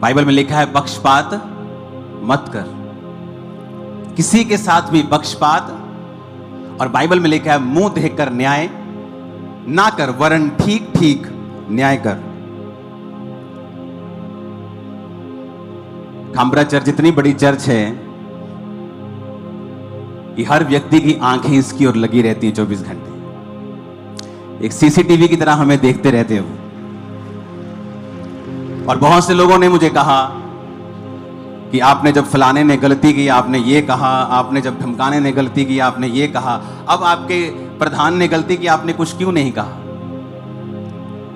Bible में लिखा है पक्षपात मत कर, किसी के साथ भी पक्षपात। और बाइबल में लिखा है मुंह देखकर न्याय ना कर, वरन ठीक ठीक न्याय कर। खामरा चर्च इतनी बड़ी चर्च है कि हर व्यक्ति की आंखें इसकी ओर लगी रहती हैं 24 घंटे, एक सीसीटीवी की तरह हमें देखते रहते हो। और बहुत से लोगों ने मुझे कहा कि आपने जब फलाने ने गलती की आपने ये कहा, आपने जब धमकाने ने गलती की आपने ये कहा, अब आपके प्रधान ने गलती की आपने कुछ क्यों नहीं कहा।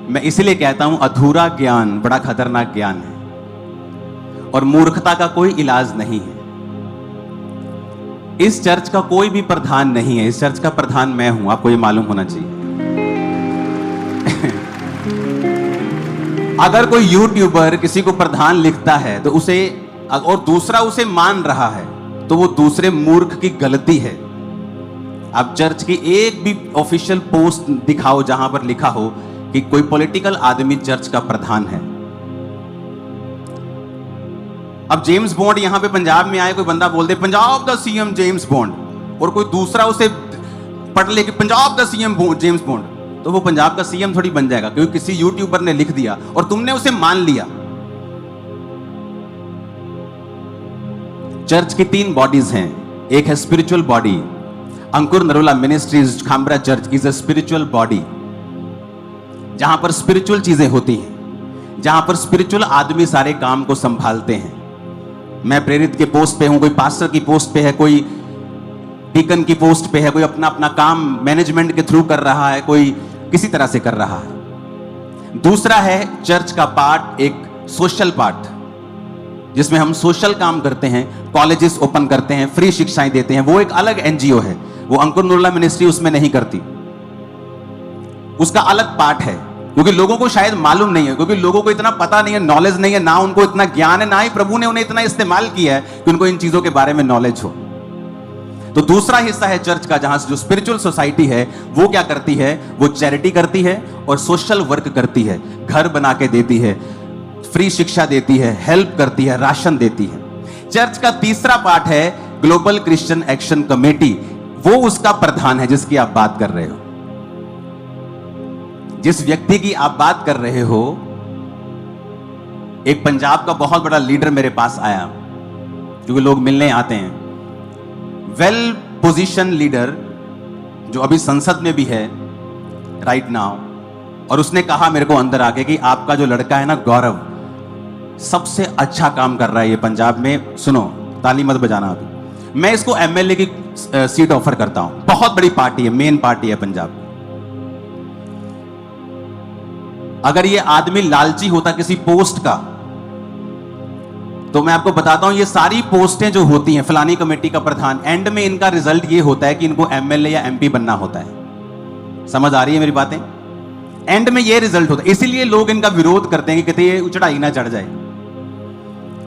मैं इसलिए कहता हूं अधूरा ज्ञान बड़ा खतरनाक ज्ञान है और मूर्खता का कोई इलाज नहीं है। इस चर्च का कोई भी प्रधान नहीं है, इस चर्च का प्रधान मैं हूं, आपको ये मालूम होना चाहिए। अगर कोई यूट्यूबर किसी को प्रधान लिखता है तो उसे, और दूसरा उसे मान रहा है, तो वो दूसरे मूर्ख की गलती है। आप चर्च की एक भी ऑफिशियल पोस्ट दिखाओ जहां पर लिखा हो कि कोई पॉलिटिकल आदमी चर्च का प्रधान है। अब जेम्स बॉन्ड यहां पे पंजाब में आए, कोई बंदा बोल दे पंजाब दा सीएम जेम्स बॉन्ड, और कोई दूसरा उसे पढ़ ले कि पंजाब दा सीएम जेम्स बॉन्ड, तो वो पंजाब का सीएम थोड़ी बन जाएगा क्योंकि किसी यूट्यूबर ने लिख दिया और तुमने उसे मान लिया। चर्च की 3 बॉडीज हैं। एक है spiritual body, Ankur Narola ministries Khamra church is a spiritual body, जहां पर स्पिरिचुअल चीजें होती हैं, जहां पर स्पिरिचुअल आदमी सारे काम को संभालते हैं। मैं प्रेरित के पोस्ट पे हूं, कोई पास्टर की पोस्ट पे है, कोई डीकन की पोस्ट पे है, कोई अपना अपना काम मैनेजमेंट के थ्रू कर रहा है, कोई किसी तरह से कर रहा है। दूसरा है चर्च का पार्ट, एक सोशल पार्ट, जिसमें हम सोशल काम करते हैं, कॉलेजेस ओपन करते हैं, फ्री शिक्षाएं देते हैं। वो एक अलग एनजीओ है, वो अंकुर नरोला मिनिस्ट्री उसमें नहीं करती, उसका अलग पार्ट है। क्योंकि लोगों को शायद मालूम नहीं है, क्योंकि लोगों को इतना पता नहीं है, नॉलेज नहीं है, ना उनको इतना ज्ञान है, ना ही प्रभु ने उन्हें इतना इस्तेमाल किया है कि उनको इन चीजों के बारे में नॉलेज हो। तो दूसरा हिस्सा है चर्च का, जहां जो स्पिरिचुअल सोसाइटी है वो क्या करती है, वो चैरिटी करती है और सोशल वर्क करती है, घर बना के देती है, फ्री शिक्षा देती है, हेल्प करती है, राशन देती है। चर्च का तीसरा पार्ट है ग्लोबल क्रिश्चियन एक्शन कमेटी, वो उसका प्रधान है जिसकी आप बात कर रहे हो। जिस व्यक्ति की आप बात कर रहे हो, एक पंजाब का बहुत बड़ा लीडर मेरे पास आया, क्योंकि लोग मिलने आते हैं, वेल पोजीशन लीडर जो अभी संसद में भी है राइट नाउ, और उसने कहा मेरे को अंदर आके कि आपका जो लड़का है ना गौरव, सबसे अच्छा काम कर रहा है ये पंजाब में। सुनो, ताली मत बजाना अभी, मैं इसको एमएलए की सीट ऑफर करता हूं, बहुत बड़ी पार्टी है, मेन पार्टी है पंजाब। अगर ये आदमी लालची होता किसी पोस्ट का, तो मैं आपको बताता हूं ये सारी पोस्टें जो होती हैं, फलानी कमेटी का प्रधान, एंड में इनका रिजल्ट ये होता है कि इनको एमएलए या एमपी बनना होता है। समझ आ रही है मेरी बातें? एंड में ये रिजल्ट होता है, इसीलिए लोग इनका विरोध करते हैं कि कहते ये चढ़ाई ना चढ़ जाए।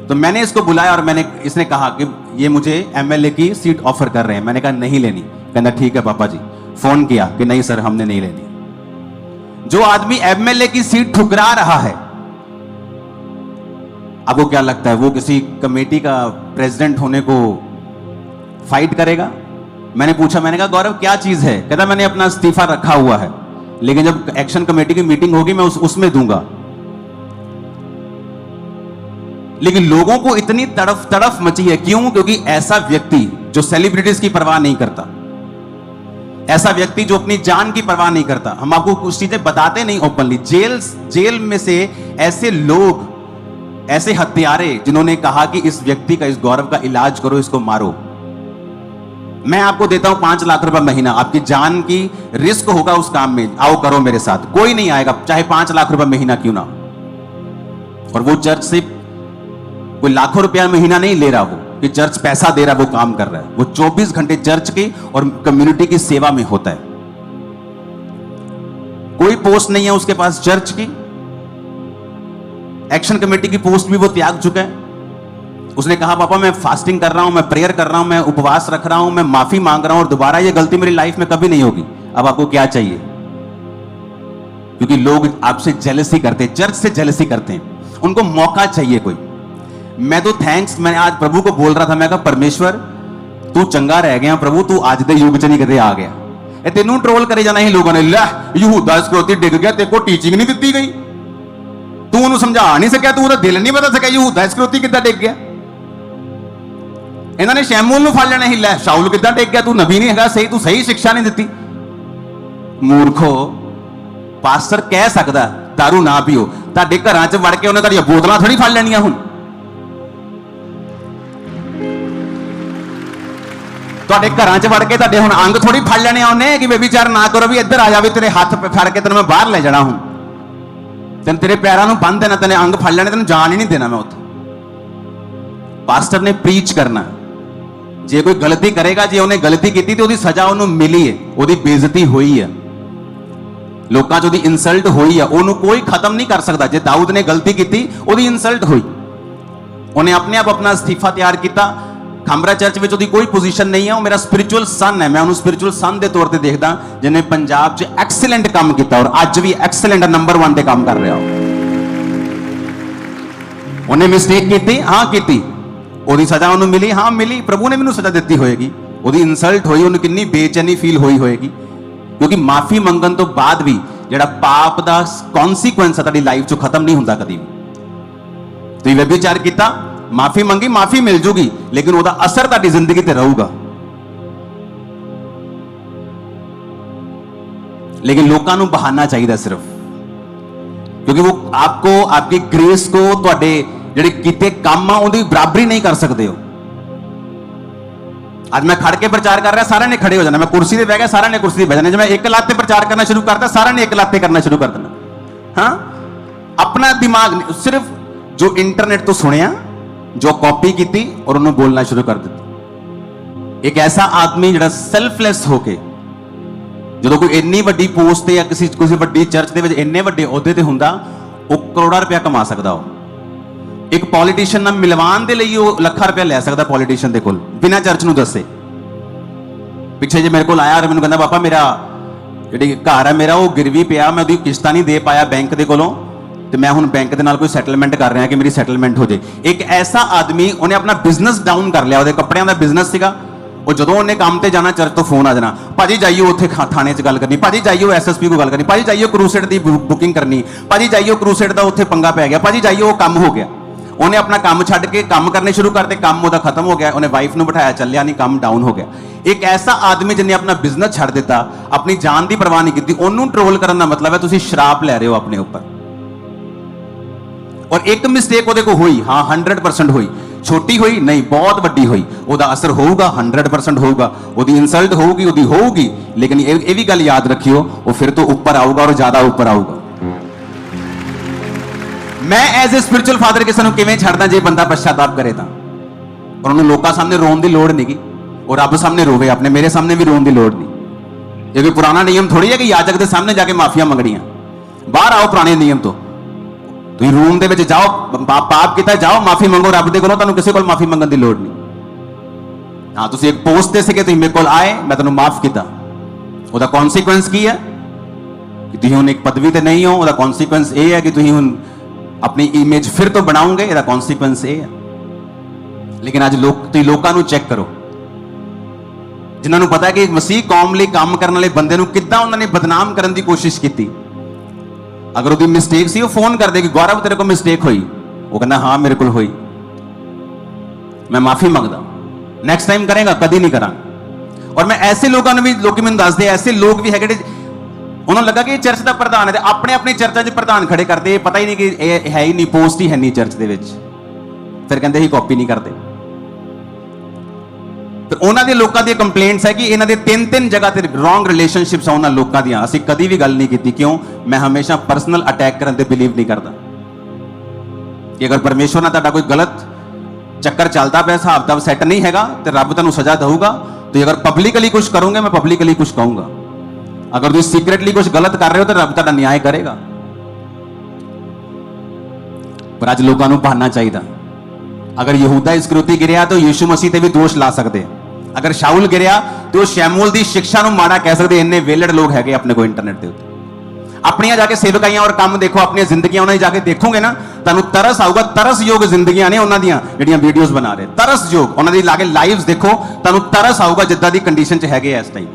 तो मैंने इसको बुलाया और इसने कहा कि ये मुझे एमएलए की सीट ऑफर कर रहे हैं। मैंने कहा नहीं लेनी। कहना ठीक है पापा जी। फोन किया कि नहीं सर हमने नहीं लेनी। जो आदमी एमएलए की सीट ठुकरा रहा है, आपको क्या लगता है वो किसी कमेटी का प्रेसिडेंट होने को फाइट करेगा? मैंने पूछा, मैंने कहा गौरव क्या चीज है? कहता मैंने अपना इस्तीफा रखा हुआ है, लेकिन जब एक्शन कमेटी की मीटिंग होगी मैं उसमें दूंगा। लेकिन लोगों को इतनी तड़फ मची है, क्यों? क्योंकि ऐसा व्यक्ति जो सेलिब्रिटीज की परवाह नहीं करता, ऐसा व्यक्ति जो अपनी जान की परवाह नहीं करता, हम आपको कुछ चीजें बताते नहीं ओपनली। जेल में से ऐसे लोग, ऐसे हत्यारे जिन्होंने कहा कि इस व्यक्ति का, इस गौरव का इलाज करो, इसको मारो, मैं आपको देता हूं 5 लाख रुपए महीना, आपकी जान की रिस्क होगा उस काम में, आओ करो मेरे साथ। कोई नहीं आएगा, चाहे 5 लाख रुपए महीना क्यों ना। और वो चर्च से कोई लाखों रुपया महीना नहीं ले रहा, वो कि चर्च पैसा दे रहा, वो काम कर रहा है। वो 24 घंटे चर्च की और कम्युनिटी की सेवा में होता है। कोई पोस्ट नहीं है उसके पास चर्च की, एक्शन कमेटी की पोस्ट भी वो त्याग चुका है। उसने कहा पापा मैं फास्टिंग कर रहा हूं, मैं प्रेयर कर रहा हूं, मैं उपवास रख रहा हूं, मैं माफी मांग रहा हूं और दोबारा ये गलती मेरी लाइफ में कभी नहीं होगी। अब आपको क्या चाहिए? क्योंकि लोग आपसे जेलसी करते हैं, चर्च से जेलसी करते हैं। उनको मौका चाहिए कोई। मैं तो थैंक्स, मैं आज प्रभु को बोल रहा था, मैं कहा परमेश्वर तू चंगा रह गया प्रभु, तू आज दे युग च नहीं कदे आ गया। ये तेनू ट्रोल करे जाना ही लोगों ने, लै यहूदा इस्करियोती डिग गया, तेरे को टीचिंग नहीं दी गई, तू उन्होंने समझा नहीं सकिया, तू ਉਹਦਾ दिल नहीं बता सकिया यहूदा इस्करियोती किद्दां डिग गया। ਇਹਨਾਂ ਨੇ ਸ਼ੈਮੂਲ ਨੂੰ ਫੜ ਲੈਣਾ ਹੀ, ਲੈ ਸ਼ਾਉਲ ਕਿੱਦਾਂ ਡਿੱਗ ਗਿਆ, ਤੂੰ ਨਬੀ ਨਹੀਂ ਹੈਗਾ, ਸਹੀ ਤੂੰ ਸਹੀ ਸਿੱਖਿਆ ਨਹੀਂ ਦਿੱਤੀ। ਮੂਰਖੋ, ਪਾਸਟਰ ਕਹਿ ਸਕਦਾ ਦਾਰੂ ਨਾ ਪੀਓ, ਤੁਹਾਡੇ ਘਰਾਂ 'ਚ ਵੜ ਕੇ ਉਹਨੇ ਤੁਹਾਡੀਆਂ ਬੋਤਲਾਂ ਥੋੜੀ ਫੜ ਲੈਣੀਆਂ। ਹੁਣ ਤੁਹਾਡੇ ਘਰਾਂ 'ਚ ਵੜ ਕੇ ਤੁਹਾਡੇ ਹੁਣ ਅੰਗ ਥੋੜੀ ਫੜ ਲੈਣੇ ਆ ਉਹਨੇ ਕਿ ਬੇਬੀਚਾਰ ਨਾ ਕਰੋ, ਵੀ ਇੱਧਰ ਆ ਜਾ, ਵੀ ਤੇਰੇ ਹੱਥ ਫੜ ਕੇ ਤੈਨੂੰ ਮੈਂ ਬਾਹਰ ਲੈ ਜਾਣਾ, ਹੁਣ ਤੈਨੂੰ ਤੇਰੇ ਪੈਰਾਂ ਨੂੰ ਬੰਨ ਦੇਣਾ, ਤੈਨੂੰ ਅੰਗ ਫੜ ਲੈਣੇ, ਤੈਨੂੰ ਜਾਣ ਹੀ ਨਹੀਂ ਦੇਣਾ ਮੈਂ ਉੱਥੇ। ਪਾਸਟਰ ਨੇ ਪ੍ਰੀਚ ਕਰਨਾ, ਜੇ ਕੋਈ ਗਲਤੀ ਕਰੇਗਾ, ਜੇ ਉਹਨੇ ਗਲਤੀ ਕੀਤੀ ਤੇ ਉਹਦੀ ਸਜ਼ਾ ਉਹਨੂੰ ਮਿਲੀ ਹੈ, ਉਹਦੀ ਬੇਇੱਜ਼ਤੀ ਹੋਈ ਹੈ, ਲੋਕਾਂ 'ਚ ਉਹਦੀ ਇਨਸਲਟ ਹੋਈ ਹੈ, ਉਹਨੂੰ ਕੋਈ ਖਤਮ ਨਹੀਂ ਕਰ ਸਕਦਾ। ਜੇ ਦਾਊਦ ਨੇ ਗਲਤੀ ਕੀਤੀ, ਉਹਦੀ ਇਨਸਲਟ ਹੋਈ, ਉਹਨੇ ਆਪਣੇ ਆਪ ਆਪਣਾ ਅਸਤੀਫਾ ਤਿਆਰ ਕੀਤਾ। ਖਾਂਬਰਾ ਚਰਚ ਵਿੱਚ ਉਹਦੀ ਕੋਈ ਪੋਜੀਸ਼ਨ ਨਹੀਂ ਹੈ, ਉਹ ਮੇਰਾ ਸਪਿਰਿਚੁਅਲ ਸਨ ਹੈ, ਮੈਂ ਉਹਨੂੰ ਸਪਿਰਿਚੁਅਲ ਸਨ ਦੇ ਤੌਰ ਤੇ ਦੇਖਦਾ, ਜਿਹਨੇ ਪੰਜਾਬ 'ਚ ਐਕਸਲੈਂਟ ਕੰਮ ਕੀਤਾ ਔਰ ਅੱਜ ਵੀ ਐਕਸਲੈਂਟ ਨੰਬਰ 1 ਤੇ ਕੰਮ ਕਰ ਰਿਹਾ। ਉਹਨੇ ਮਿਸਟੇਕ ਕੀਤੀ, ਹਾਂ ਕੀਤੀ, ਉਹਦੀ ਸਜ਼ਾ ਉਹਨੂੰ ਮਿਲੀ, ਹਾਂ ਮਿਲੀ, ਪ੍ਰਭੂ ਨੇ ਮੈਨੂੰ ਸਜ਼ਾ ਦਿੱਤੀ ਹੋਏਗੀ, ਉਹਦੀ ਇਨਸਲਟ ਹੋਈ, ਉਹਨੂੰ ਕਿੰਨੀ ਬੇਚੈਨੀ ਫੀਲ ਹੋਈ ਹੋਏਗੀ, ਕਿਉਂਕਿ ਮਾਫੀ ਮੰਗਣ ਤੋਂ ਬਾਅਦ ਵੀ ਜਿਹੜਾ ਪਾਪ ਦਾ ਕਨਸੀਕੁਐਂਸ ਹੈ ਤੁਹਾਡੀ ਲਾਈਫ 'ਚੋਂ ਖਤਮ ਨਹੀਂ ਹੁੰਦਾ ਕਦੀ ਵੀ। ਤੁਸੀਂ ਵਿਭਾਚਾਰ ਕੀਤਾ, ਮਾਫੀ ਮੰਗੀ, ਮਾਫੀ ਮਿਲ ਜੂਗੀ, ਲੇਕਿਨ ਉਹਦਾ ਅਸਰ ਤੁਹਾਡੀ ਜ਼ਿੰਦਗੀ ਤੇ ਰਹੂਗਾ। लेकिन लोगों को बहाना चाहिए सिर्फ, क्योंकि वो आपको आपकी ग्रेस को तुहाडे जिहड़े कीते काम आ उहदी बराबरी नहीं कर सकते हो। आज मैं खड़ के प्रचार कर रहा, सारे ने खड़े हो जाना, मैं कुर्सी पे बह गया, सारे ने कुर्सी पे बह जाना, जब मैं एक लाते प्रचार करना शुरू करता सारे ने एक लाते करना शुरू कर देना। हाँ, अपना दिमाग सिर्फ जो इंटरनेट तो सुनिया, जो कॉपी की और उन्होंने बोलना शुरू कर दिता। एक ऐसा आदमी जिहड़ा सेल्फलैस होके जो कोई इन्नी वड्डी पोस्ट या किसी वड्डी चर्च के इन्ने वड्डे अहुदे ते हुंदा, वो करोड़ा रुपया कमा सकता हो। एक पॉलिटिशियन नाल मिलवान दे लई वो लाखां रुपया लै सकदा पॉलिटिशियन दे कोल बिना चर्च नूं दस्से। पिछे जे मेरे कोल आया और मैनूं कहंदा पापा मेरा जिहड़ी घर है मेरा वो गिरवी पिया, मैं उहदी किश्तां नहीं दे पाया बैंक दे कोलों, ते मैं हुण बैंक दे नाल कोई सैटलमेंट कर रहा कि मेरी सैटलमेंट हो जाए। एक ऐसा आदमी, उन्हें अपना बिजनेस डाउन कर लिया, उहदे कपड़ियां दा बिजनेस सीगा, ਉਹ ਜਦੋਂ ਉਹਨੇ ਕੰਮ ਤੇ ਜਾਣਾ ਚਰਚ ਤੋਂ ਫੋਨ ਆ ਜਾਣਾ, ਭਾਜੀ ਜਾਈਓ ਉੱਥੇ ਥਾਣੇ 'ਚ ਗੱਲ ਕਰਨੀ, ਭਾਜੀ ਜਾਈਓ ਐਸਐਸਪੀ ਕੋਲ ਗੱਲ ਕਰਨੀ, ਭਾਜੀ ਜਾਈਓ ਕਰੂਸੇਡ ਦੀ ਬੁਕਿੰਗ ਕਰਨੀ, ਭਾਜੀ ਜਾਈਓ ਕਰੂਸੇਡ ਦਾ ਉੱਥੇ ਪੰਗਾ ਪੈ ਗਿਆ, ਭਾਜੀ ਜਾਈਓ ਉਹ ਕੰਮ ਹੋ ਗਿਆ। ਉਹਨੇ ਆਪਣਾ ਕੰਮ ਛੱਡ ਕੇ ਕੰਮ ਕਰਨੇ ਸ਼ੁਰੂ ਕਰਤੇ, ਕੰਮ ਉਹਦਾ ਖਤਮ ਹੋ ਗਿਆ, ਉਹਨੇ ਵਾਈਫ ਨੂੰ ਬਿਠਾਇਆ, ਚੱਲਿਆ ਨਹੀਂ, ਕੰਮ ਡਾਊਨ ਹੋ ਗਿਆ। ਇੱਕ ਐਸਾ ਆਦਮੀ ਜਿਹਨੇ ਆਪਣਾ ਬਿਜ਼ਨਸ ਛੱਡ ਦਿੱਤਾ, ਆਪਣੀ ਜਾਨ ਦੀ ਪਰਵਾਹ ਨਹੀਂ ਕੀਤੀ, ਉਹਨੂੰ ਟਰੋਲ ਕਰਨ ਦਾ ਮਤਲਬ ਹੈ ਤੁਸੀਂ ਸ਼ਰਾਪ ਲੈ ਰਹੇ ਹੋ ਆਪਣੇ ਉੱਪਰ। और एक मिस्टेक ਉਹਦੇ ਕੋ ਹੋਈ, हाँ 100% ਹੋਈ, छोटी हुई नहीं बहुत वड्डी हुई, ਉਹਦਾ असर होगा 100% होगा, ਉਹਦੀ इंसल्ट होगी, ਉਹਦੀ होगी, लेकिन ये भी गल याद रखियो वो फिर तो ऊपर आऊगा और ज्यादा ऊपर आऊगा। मैं एज ए स्पिरिचुअल फादर किसी ਨੂੰ ਕਿਵੇਂ ਛੱਡਦਾ ਜੇ ਬੰਦਾ ਪਛਤਾਪ ਕਰੇ ਤਾਂ, और ਉਹਨੂੰ ਲੋਕਾਂ ਸਾਹਮਣੇ ਰੋਣ ਦੀ ਲੋੜ ਨਹੀਂਗੀ, और ਰੱਬ ਸਾਹਮਣੇ ਰੋਵੇ, ਆਪਣੇ ਮੇਰੇ ਸਾਹਮਣੇ ਵੀ ਰੋਣ ਦੀ ਲੋੜ नहीं। ये कोई पुराना नियम थोड़ी है कि याजक के सामने जाके माफिया मंगनियां, बाहर आओ पुराने नियम तो, तुम रूम दे विच जाओ, पाप किया जाओ माफी मंगो रब दे कोलों, तुहानूं किसी कोल माफी मंगण दी लोड़ नहीं। हाँ तुसीं एक पोस्ट ते सीगे, तुसीं मेरे कोल आए, मैं तुहानूं माफ किया, उहदा कॉन्सीक्वेंस की है कि तुसीं हुण एक पदवी ते नहीं हो, उहदा कॉन्सीक्वेंस ये है कि तुसीं हुण अपनी इमेज फिर तो बनाओगे, इहदा कॉन्सीक्वेंस ये है। लेकिन अज तुसीं लोकां नूं चैक करो जिन्हां नूं पता है कि मसीह कौम लई काम करन वाले बंदे नूं किद्दां उन्हां ने बदनाम करन दी कोशिश की। अगर वो मिस्टेक सी, वो फोन कर देगी, गौरव तेरे को मिस्टेक हुई, वो कहना हाँ मेरे को हुई, मैं माफी मंगदा, नेक्स्ट टाइम करेगा, कभी नहीं करा। और मैं ऐसे लोगों ने भी लोग मैंने दसदे, ऐसे लोग भी है उन्होंने लगा कि चर्च का प्रधान है, अपने अपने चर्चा च प्रधान खड़े करते, पता ही नहीं कि है ही नहीं, पोस्ट ही है नहीं चर्च के विच, फिर कहते ही कॉपी नहीं करते। तो उन्होंने लोगों की कंप्लेंट्स है कि इन्हों के 3-3 जगह ते रॉन्ग रिलेशनशिप्स उन्होंने लोगों दी, असीं कभी भी गल नहीं की। क्यों? मैं हमेशा पर्सनल अटैक करने ते बिलीव नहीं करता कि अगर परमेश्वर ने तुहाडा कोई गलत चक्कर चलता पे, हिसाब किताब सैट नहीं हैगा, तो रब तुहानूं सजा देऊगा। तो अगर पब्लिकली कुछ करोगे, मैं पब्लिकली कुछ कहूंगा, अगर तुसीं सीक्रेटली कुछ गलत कर रहे हो तो रब तुहाडा न्याय करेगा। पर अज लोगों को बहाना चाहिए, अगर यहूदा इस्करियोती गिरिया तो यीशु मसीह ते भी दोष ला सकते, अगर शाऊल गिरिया तो शैमूल की शिक्षा माड़ा कह सकते, इन्ने वेलड़ लोग है अपने को इंटरनेट के उत्ते। ਆਪਣੀਆਂ ਜਾ ਕੇ ਸੇਵਕਾਈਆਂ ਔਰ ਕੰਮ ਦੇਖੋ, ਆਪਣੀਆਂ ਜ਼ਿੰਦਗੀਆਂ ਉਹਨਾਂ ਦੀ ਜਾ ਕੇ ਦੇਖੋਗੇ ਨਾ, ਤੁਹਾਨੂੰ ਤਰਸ ਆਊਗਾ। ਤਰਸਯੋਗ ਜ਼ਿੰਦਗੀਆਂ ਨੇ ਉਹਨਾਂ ਦੀਆਂ ਜਿਹੜੀਆਂ ਵੀਡੀਓਜ਼ ਬਣਾ ਰਹੇ, ਤਰਸਯੋਗ। ਉਹਨਾਂ ਦੀ ਲਾ ਕੇ ਲਾਈਵਸ ਦੇਖੋ, ਤੁਹਾਨੂੰ ਤਰਸ ਆਊਗਾ ਜਿੱਦਾਂ ਦੀ ਕੰਡੀਸ਼ਨ 'ਚ ਹੈਗੇ ਇਸ ਟਾਈਮ।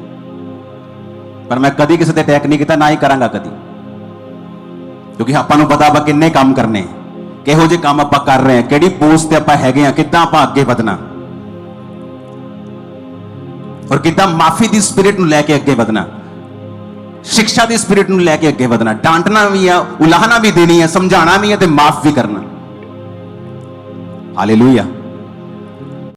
ਪਰ ਮੈਂ ਕਦੀ ਕਿਸੇ ਤੇ ਅਟੈਕ ਨਹੀਂ ਕੀਤਾ, ਨਾ ਹੀ ਕਰਾਂਗਾ ਕਦੀ, ਕਿਉਂਕਿ ਆਪਾਂ ਨੂੰ ਪਤਾ ਆਪਾਂ ਕਿੰਨੇ ਕੰਮ ਕਰਨੇ, ਕਿਹੋ ਜਿਹੇ ਕੰਮ ਆਪਾਂ ਕਰ ਰਹੇ ਹਾਂ, ਕਿਹੜੀ ਪੋਸਟ ਤੇ ਆਪਾਂ ਹੈਗੇ ਆ, ਕਿੱਦਾਂ ਆਪਾਂ ਅੱਗੇ ਵਧਣਾ ਔਰ ਕਿੱਦਾਂ ਮਾਫੀ ਦੀ ਸਪਿਰਿਟ ਨੂੰ ਲੈ ਕੇ ਅੱਗੇ ਵਧਣਾ, ਸਿੱਖਿਆ ਦੀ ਸਪਿਰਿਟ ਨੂੰ ਲੈ ਕੇ ਅੱਗੇ ਵਧਣਾ। ਡਾਂਟਣਾ ਵੀ ਆ, ਉਲਾਹਣਾ ਵੀ ਦੇਣੀ ਹੈ, ਸਮਝਾਉਣਾ ਵੀ ਹੈ ਤੇ ਮਾਫ ਵੀ ਕਰਨਾ। ਹਾਲੇਲੂਇਆ।